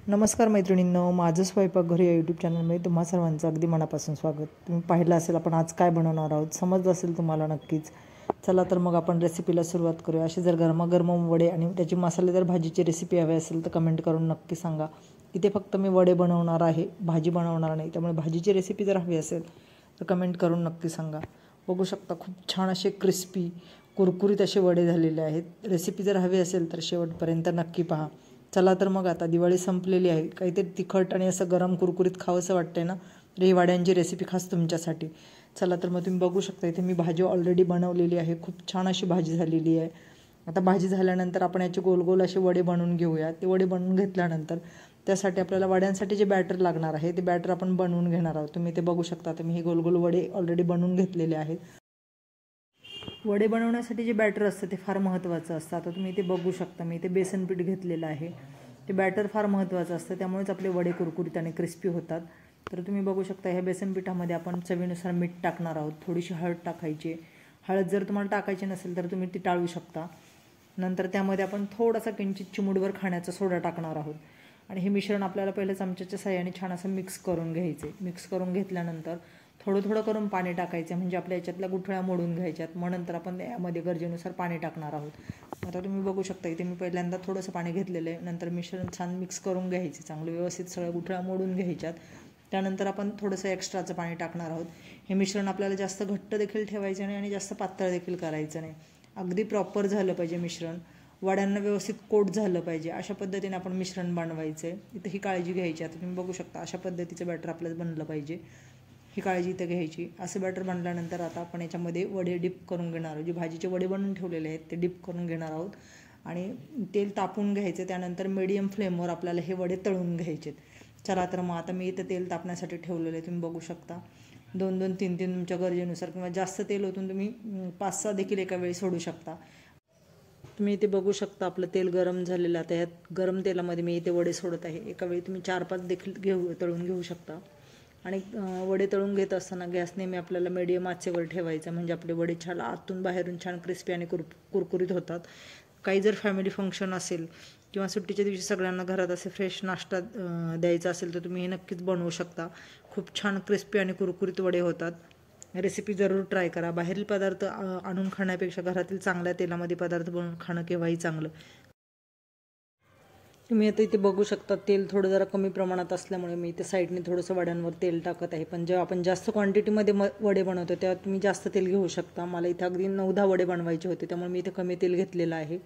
नमस्कार मैत्रिणींनो, माझं स्वयंपाकघर या यूट्यूब चॅनलमध्ये तुम्हा सर्वांचं अगदी मनापासून स्वागत। तुम्ही पाहिलं असेल आपण आज काय बनवणार आहोत, समजलं असेल तुम्हाला नक्कीच। चला तर मग आपण रेसिपीला सुरुवात करूया। अशी जर गरमागरम वडे आणि त्याची मसालेदार भाजीची रेसिपी हवी असेल तर कमेंट करून नक्की सांगा। इथे फक्त मी वडे बनवणार आहे, भाजी बनवणार नाही, त्यामुळे भाजीची रेसिपी जर हवी असेल तर कमेंट करून नक्की सांगा। बघू शकता खूप छान असे क्रिस्पी कुरकुरीत असे वडे झालेले आहेत। रेसिपी जर हवी असेल तर शेवटपर्यंत नक्की पहा। चला तर मग आता दिवाळी संपलेली आहे, काहीतरी तिखट आणि असं गरम कुरकुरीत खावंसं वाटतंय ना, तर ही वड्यांची रेसिपी खास तुमच्यासाठी। चला तर मग तुम्ही बघू शकता इथे मी भाजी ऑलरेडी बनवलेली आहे, खूप छान अशी भाजी झालेली आहे। आता भाजी झाल्यानंतर आपण याचे गोल गोल असे वडे बनवून घेऊया। ते वडे बनवून घेतल्यानंतर त्यासाठी आपल्याला वड्यांसाठी जे बॅटर लागणार आहे ते बॅटर आपण बनवून घेणार आहोत। तुम्ही ते बघू शकता, तर मी हे गोल गोल वडे ऑलरेडी बनवून घेतलेले आहेत। वडे बनवण्यासाठी जे बॅटर असतं ते फार महत्त्वाचं असतं। आता तुम्ही ते बघू शकता, मी ते बेसन पीठ घेतलेलं आहे। ते बॅटर फार महत्त्वाचं असतं, त्यामुळेच आपले वडे कुरकुरीत आणि क्रिस्पी होतात। तर तुम्ही बघू शकता ह्या बेसन पिठामध्ये आपण चवीनुसार मीठ टाकणार आहोत, थोडीशी हळद टाकायची। हळद जर तुम्हाला टाकायची नसेल तर तुम्ही ती टाळू शकता। नंतर त्यामध्ये आपण थोडासा किंचित चिमूटभर खाण्याचा सोडा टाकणार आहोत आणि हे मिश्रण आपल्याला पहिलं चमच्याच्या साहाय्याने छान असं मिक्स करून घ्यायचे। मिक्स करून घेतल्यानंतर थोडं थोडं करून पाणी टाकायचं, म्हणजे आपल्या याच्यातल्या गुठळ्या मोडून घ्यायच्यात। मग नंतर आपण यामध्ये गरजेनुसार पाणी टाकणार आहोत। आता तुम्ही बघू शकता इथे मी पहिल्यांदा थोडंसं पाणी घेतलेलं आहे। नंतर मिश्रण छान मिक्स करून घ्यायचे, चांगलं व्यवस्थित सगळ्या गुठळ्या मोडून घ्यायच्यात। त्यानंतर आपण थोडंसं एक्स्ट्राचं पाणी टाकणार आहोत। हे मिश्रण आपल्याला जास्त घट्ट देखील ठेवायचं नाही आणि जास्त पातळ देखील करायचं नाही, अगदी प्रॉपर झालं पाहिजे मिश्रण। वड्यांना व्यवस्थित कोट झालं पाहिजे, अशा पद्धतीने आपण मिश्रण बनवायचं आहे। इथं ही काळजी घ्यायची। आता तुम्ही बघू शकता अशा पद्धतीचं बॅटर आपल्याला बनलं पाहिजे, ही काळजी इथं घ्यायची। असं बॅटर बनल्यानंतर आता आपण याच्यामध्ये वडे डिप करून घेणार आहोत। जे भाजीचे वडे बनवून ठेवलेले आहेत ते डिप करून घेणार आहोत आणि तेल तापून घ्यायचं। त्यानंतर मीडियम फ्लेमवर आपल्याला हे वडे तळून घ्यायचे। चला तर मग आता मी इथं तेल तापण्यासाठी ठेवलेलं आहे, तुम्ही बघू शकता। 2-2, 3-3 तुमच्या गरजेनुसार, किंवा जास्त तेल ओतून तुम्ही 5-6 देखील एका वेळी सोडू शकता। तुम्ही इथे बघू शकता आपलं तेल गरम झालेलं। आता ह्यात गरम तेलामध्ये मी इथे वडे सोडत आहे। एका वेळी तुम्ही 4-5 देखील तळून घेऊ शकता। आणि वडे तळून घेत असताना गॅस नेहमी आपल्याला मीडियम आचेवर ठेवायचा, म्हणजे आपले वडे छान आतून बाहेरून छान क्रिस्पी आणि कुरकुरीत होतात। काही जर फॅमिली फंक्शन असेल किंवा सुट्टीच्या दिवशी सगळ्यांना घरात असे फ्रेश नाश्ता द्यायचा असेल तर तुम्ही हे नक्कीच बनवू शकता। खूप छान क्रिस्पी आणि कुरकुरीत वडे होतात। रेसिपी जरूर ट्राय करा। बाहेरील पदार्थ आणून खाण्यापेक्षा घरातील चांगल्या तेलामध्ये पदार्थ बनवून खाणं केव्हाही चांगलं। तुम्ही आता इथे बघू शकता तेल थोडं जरा कमी प्रमाणात असल्यामुळे मी इथे साईडने थोडंसं वड्यांवर तेल टाकत आहे। पण जेव्हा आपण जास्त क्वांटिटीमध्ये वडे बनवतो तेव्हा तुम्ही जास्त तेल घेऊ शकता। मला इथे अगदी 9-10 वडे बनवायचे होते, त्यामुळे मी इथे कमी तेल घेतलेलं आहे।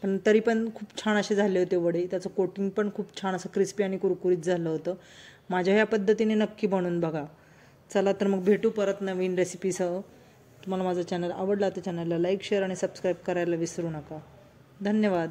पण तरी पण खूप छान असे झाले होते वडे, त्याचं कोटिंग पण खूप छान असं क्रिस्पी आणि कुरकुरीत झालं होतं। माझ्या ह्या पद्धतीने नक्की बनवून बघा। चला तर मग भेटू परत नवीन रेसिपीसह। तुम्हाला माझं चॅनल आवडला तर चॅनलला लाईक, शेअर आणि सबस्क्राईब करायला विसरू नका। धन्यवाद।